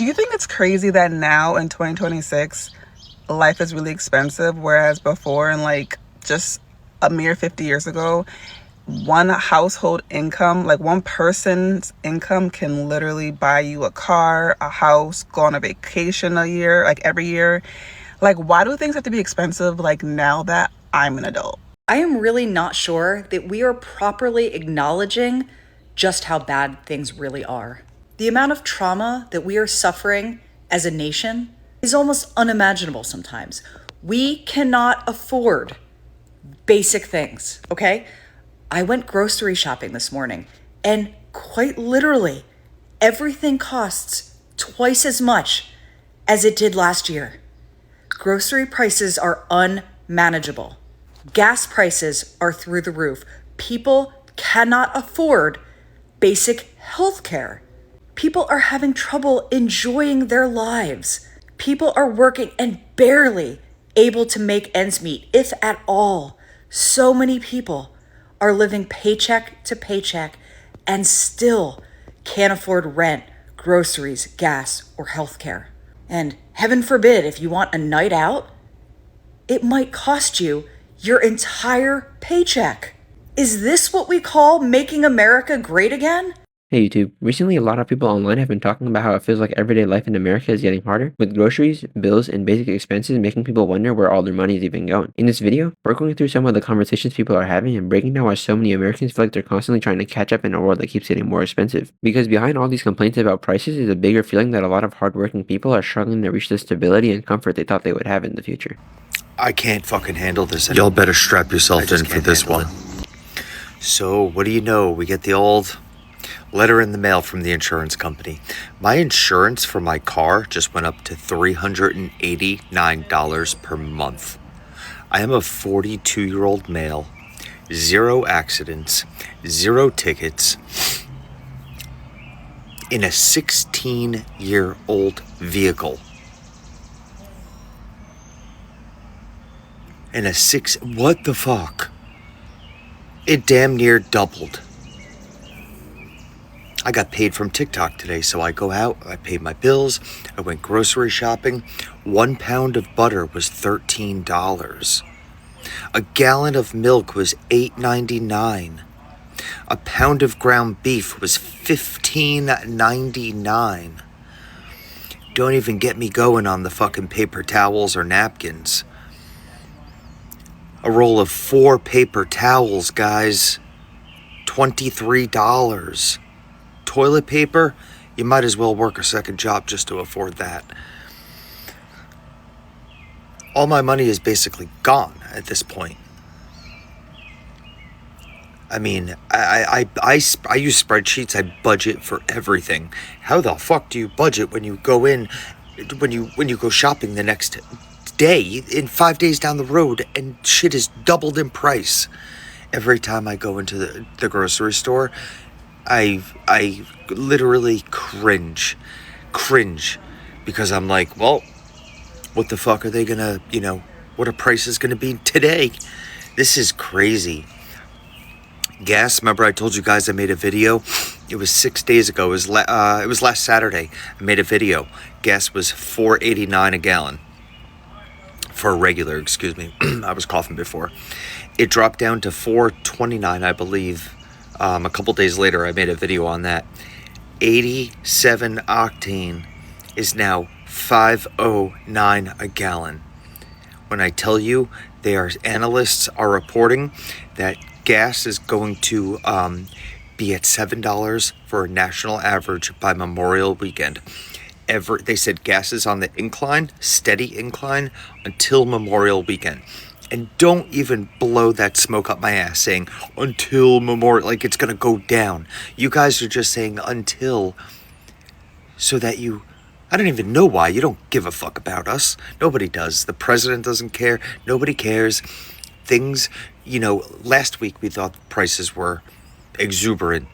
Do you think it's crazy that now in 2026, life is really expensive, whereas before, in like just a mere 50 years ago, one household income, like one person's income, can literally buy you a car, a house, go on a vacation a year, like every year? Like, why do things have to be expensive like now that I'm an adult? I am really not sure that we are properly acknowledging just how bad things really are. The amount of trauma that we are suffering as a nation is almost unimaginable sometimes. We cannot afford basic things, okay? I went grocery shopping this morning, and quite literally, everything costs twice as much as it did last year. Grocery prices are unmanageable. Gas prices are through the roof. People cannot afford basic health care. People are having trouble enjoying their lives. People are working and barely able to make ends meet, if at all. So many people are living paycheck to paycheck and still can't afford rent, groceries, gas, or healthcare. And heaven forbid, if you want a night out, it might cost you your entire paycheck. Is this what we call making America great again? Hey YouTube, recently a lot of people online have been talking about how it feels like everyday life in America is getting harder, with groceries, bills, and basic expenses making people wonder where all their money is even going. In this video, we're going through some of the conversations people are having and breaking down why so many Americans feel like they're constantly trying to catch up in a world that keeps getting more expensive. Because behind all these complaints about prices is a bigger feeling that a lot of hardworking people are struggling to reach the stability and comfort they thought they would have in the future. I can't fucking handle this anymore. Y'all better strap yourself in for this one. So, what do you know? We get the old letter in the mail from the insurance company. My insurance for my car just went up to $389 per month. I am a 42-year-old male, 0 accidents, 0 tickets, in a 16-year-old vehicle. What the fuck? It damn near doubled. I got paid from TikTok today, so I go out, I paid my bills, I went grocery shopping. 1 pound of butter was $13. A gallon of milk was $8.99. A pound of ground beef was $15.99. Don't even get me going on the fucking paper towels or napkins. A roll of 4 paper towels, guys, $23. Toilet paper, you might as well work a second job just to afford that. All my money is basically gone at this point. I mean, I use spreadsheets. I budget for everything. How the fuck do you budget when you go go shopping the next day, in 5 days down the road, and shit is doubled in price? Every time I go into the grocery store, I literally cringe because I'm like, well, what the fuck are they gonna, what are prices gonna be today? This is crazy. Gas, remember I told you guys I made a video? It was 6 days ago. It was last Saturday. I made a video. Gas was $4.89 a gallon. For a regular, excuse me. I was coughing before. It dropped down to $4.29, I believe. A couple days later, I made a video on that. 87 octane is now $5.09 a gallon. When I tell you, analysts are reporting that gas is going to be at $7 for a national average by Memorial Weekend. They said gas is on the incline, steady incline, until Memorial Weekend. And don't even blow that smoke up my ass saying until Memorial, like it's gonna go down. You guys are just saying until, so that I don't even know why. You don't give a fuck about us. Nobody does. The president doesn't care. Nobody cares. Things, last week we thought prices were exuberant.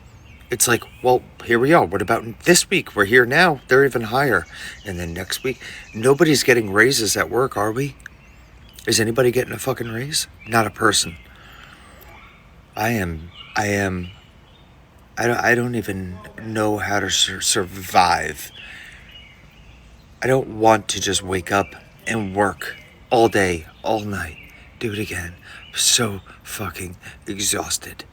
It's like, well, here we are. What about this week? We're here now. They're even higher. And then next week, nobody's getting raises at work, are we? Is anybody getting a fucking raise? Not a person. I don't even know how to survive I don't want to just wake up and work all day, all night. Do it again. I'm so fucking exhausted.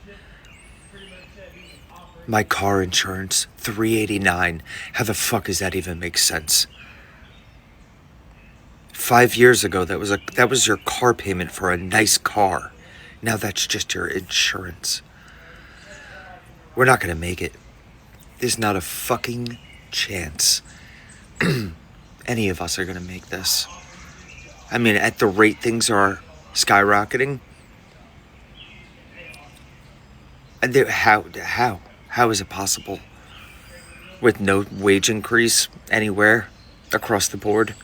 My car insurance, $389. How the fuck does that even make sense? 5 years ago, that was your car payment for a nice car. Now that's just your insurance. We're not gonna make it. There's not a fucking chance any of us are gonna make this. I mean, at the rate things are skyrocketing, and how is it possible with no wage increase anywhere across the board?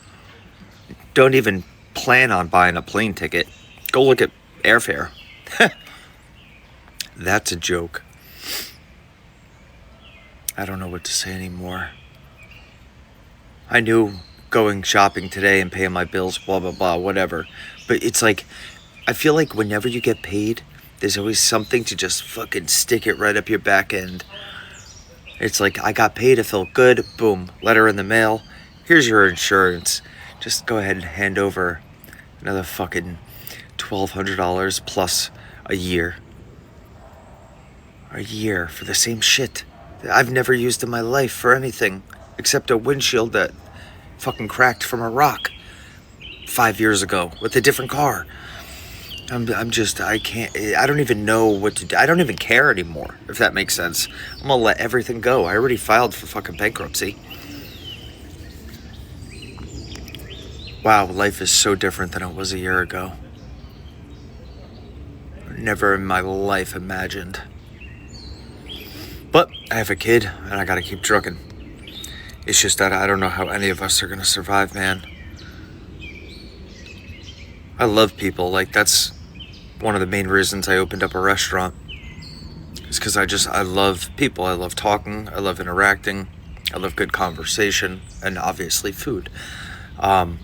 Don't even plan on buying a plane ticket. Go look at airfare. That's a joke. I don't know what to say anymore. I knew going shopping today and paying my bills, blah, blah, blah, whatever. But it's like, I feel like whenever you get paid, there's always something to just fucking stick it right up your back end. It's like, I got paid, it felt good, boom, letter in the mail. Here's your insurance. Just go ahead and hand over another fucking $1,200 plus a year. A year for the same shit that I've never used in my life for anything except a windshield that fucking cracked from a rock 5 years ago with a different car. I don't even know what to do. I don't even care anymore, if that makes sense. I'm gonna let everything go. I already filed for fucking bankruptcy. Wow, life is so different than it was a year ago. Never in my life imagined. But I have a kid, and I gotta keep trucking. It's just that I don't know how any of us are gonna survive, man. I love people. Like, that's one of the main reasons I opened up a restaurant. It's because I love people. I love talking. I love interacting. I love good conversation, and obviously food. And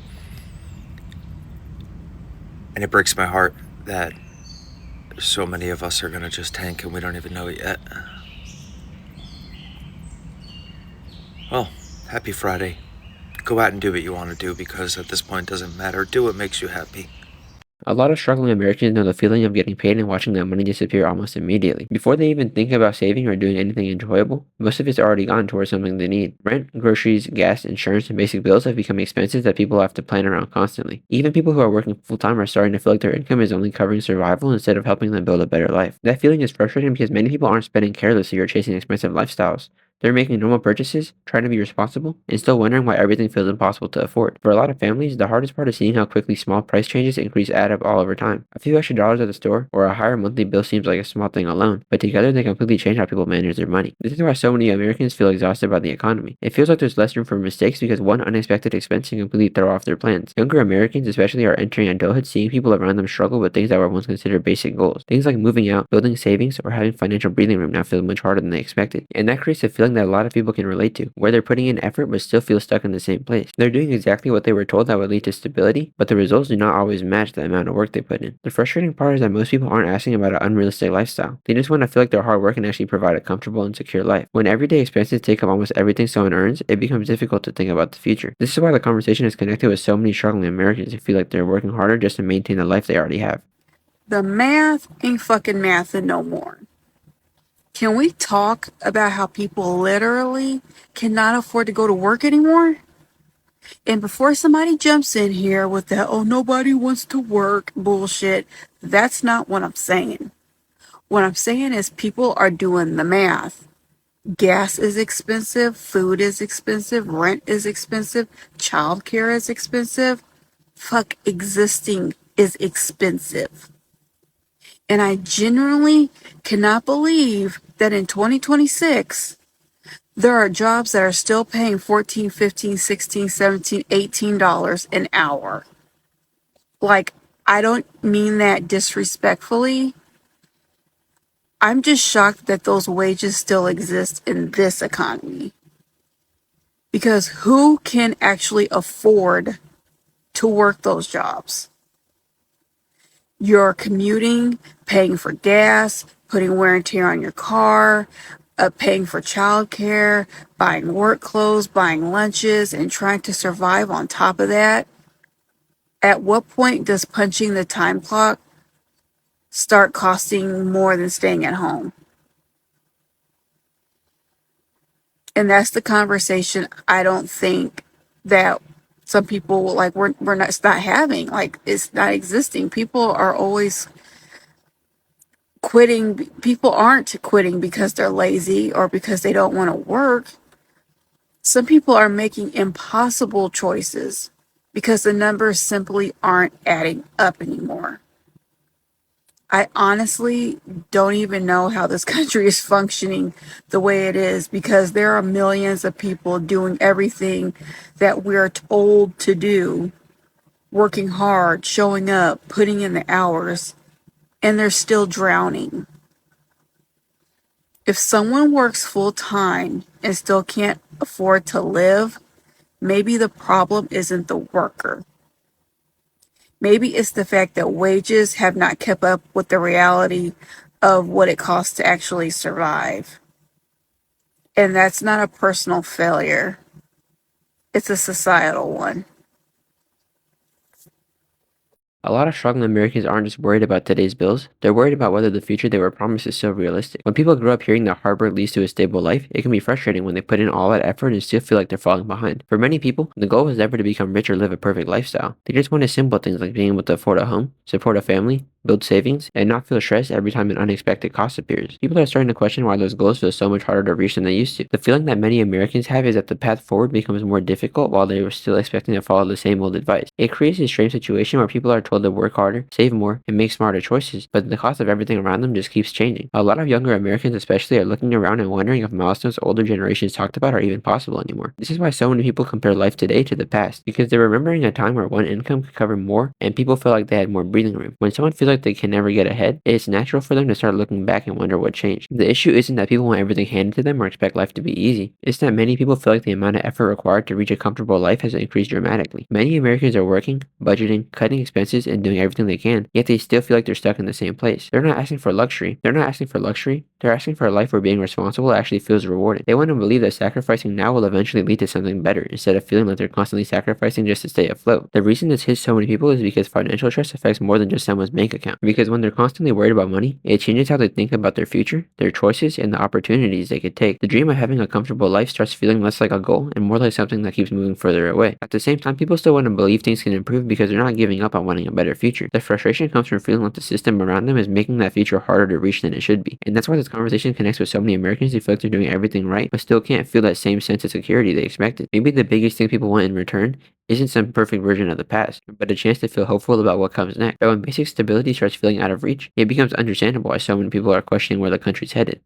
it breaks my heart that so many of us are gonna just tank and we don't even know it yet. Well, happy Friday. Go out and do what you want to do, because at this point it doesn't matter. Do what makes you happy. A lot of struggling Americans know the feeling of getting paid and watching that money disappear almost immediately. Before they even think about saving or doing anything enjoyable, most of it's already gone towards something they need. Rent, groceries, gas, insurance, and basic bills have become expenses that people have to plan around constantly. Even people who are working full-time are starting to feel like their income is only covering survival instead of helping them build a better life. That feeling is frustrating because many people aren't spending carelessly or chasing expensive lifestyles. They're making normal purchases, trying to be responsible, and still wondering why everything feels impossible to afford. For a lot of families, the hardest part is seeing how quickly small price changes add up all over time. A few extra dollars at the store or a higher monthly bill seems like a small thing alone, but together they completely change how people manage their money. This is why so many Americans feel exhausted by the economy. It feels like there's less room for mistakes because one unexpected expense can completely throw off their plans. Younger Americans especially are entering adulthood seeing people around them struggle with things that were once considered basic goals. Things like moving out, building savings, or having financial breathing room now feel much harder than they expected. And that creates a feeling that a lot of people can relate to, where they're putting in effort but still feel stuck in the same place. They're doing exactly what they were told that would lead to stability, but the results do not always match the amount of work they put in. The frustrating part is that most people aren't asking about an unrealistic lifestyle. They just want to feel like their hard work can actually provide a comfortable and secure life. When everyday expenses take up almost everything someone earns, it becomes difficult to think about the future. This is why the conversation is connected with so many struggling Americans who feel like they're working harder just to maintain the life they already have. The math ain't fucking mathing no more. Can we talk about how people literally cannot afford to go to work anymore? And before somebody jumps in here with that, oh, nobody wants to work bullshit, that's not what I'm saying. What I'm saying is people are doing the math. Gas is expensive, food is expensive, rent is expensive, childcare is expensive. Fuck, existing is expensive. And I genuinely cannot believe that in 2026, there are jobs that are still paying $14, $15, $16, $17, $18 an hour. Like, I don't mean that disrespectfully. I'm just shocked that those wages still exist in this economy. Because who can actually afford to work those jobs? You're commuting, paying for gas, putting wear and tear on your car, paying for childcare, buying work clothes, buying lunches, and trying to survive on top of that. At what point does punching the time clock start costing more than staying at home? And that's the conversation I don't think that some people like we're not, it's not having, like it's not existing. People are always quitting. People aren't quitting because they're lazy or because they don't want to work. Some people are making impossible choices because the numbers simply aren't adding up anymore. I honestly don't even know how this country is functioning the way it is, because there are millions of people doing everything that we're told to do, working hard, showing up, putting in the hours, and they're still drowning. If someone works full time and still can't afford to live, maybe the problem isn't the worker. Maybe it's the fact that wages have not kept up with the reality of what it costs to actually survive. And that's not a personal failure, it's a societal one. A lot of struggling Americans aren't just worried about today's bills, they're worried about whether the future they were promised is still realistic. When people grow up hearing that hard work leads to a stable life, it can be frustrating when they put in all that effort and still feel like they're falling behind. For many people, the goal was never to become rich or live a perfect lifestyle. They just wanted simple things like being able to afford a home, support a family, build savings, and not feel stressed every time an unexpected cost appears. People are starting to question why those goals feel so much harder to reach than they used to. The feeling that many Americans have is that the path forward becomes more difficult while they were still expecting to follow the same old advice. It creates a strange situation where people are told to work harder, save more, and make smarter choices, but the cost of everything around them just keeps changing. A lot of younger Americans especially are looking around and wondering if milestones older generations talked about are even possible anymore. This is why so many people compare life today to the past, because they're remembering a time where one income could cover more and people feel like they had more breathing room. When someone feels like they can never get ahead, it's natural for them to start looking back and wonder what changed. The issue isn't that people want everything handed to them or expect life to be easy. It's that many people feel like the amount of effort required to reach a comfortable life has increased dramatically. Many Americans are working, budgeting, cutting expenses, and doing everything they can, yet they still feel like they're stuck in the same place. They're not asking for luxury. They're asking for a life where being responsible actually feels rewarding. They want to believe that sacrificing now will eventually lead to something better, instead of feeling like they're constantly sacrificing just to stay afloat. The reason this hits so many people is because financial stress affects more than just someone's bank account. Because when they're constantly worried about money, it changes how they think about their future, their choices, and the opportunities they could take. The dream of having a comfortable life starts feeling less like a goal and more like something that keeps moving further away. At the same time, people still want to believe things can improve because they're not giving up on wanting a better future. The frustration comes from feeling like the system around them is making that future harder to reach than it should be. And that's why this conversation connects with so many Americans who feel like they're doing everything right, but still can't feel that same sense of security they expected. Maybe the biggest thing people want in return isn't some perfect version of the past, but a chance to feel hopeful about what comes next. But when basic stability starts feeling out of reach, it becomes understandable why so many people are questioning where the country's headed.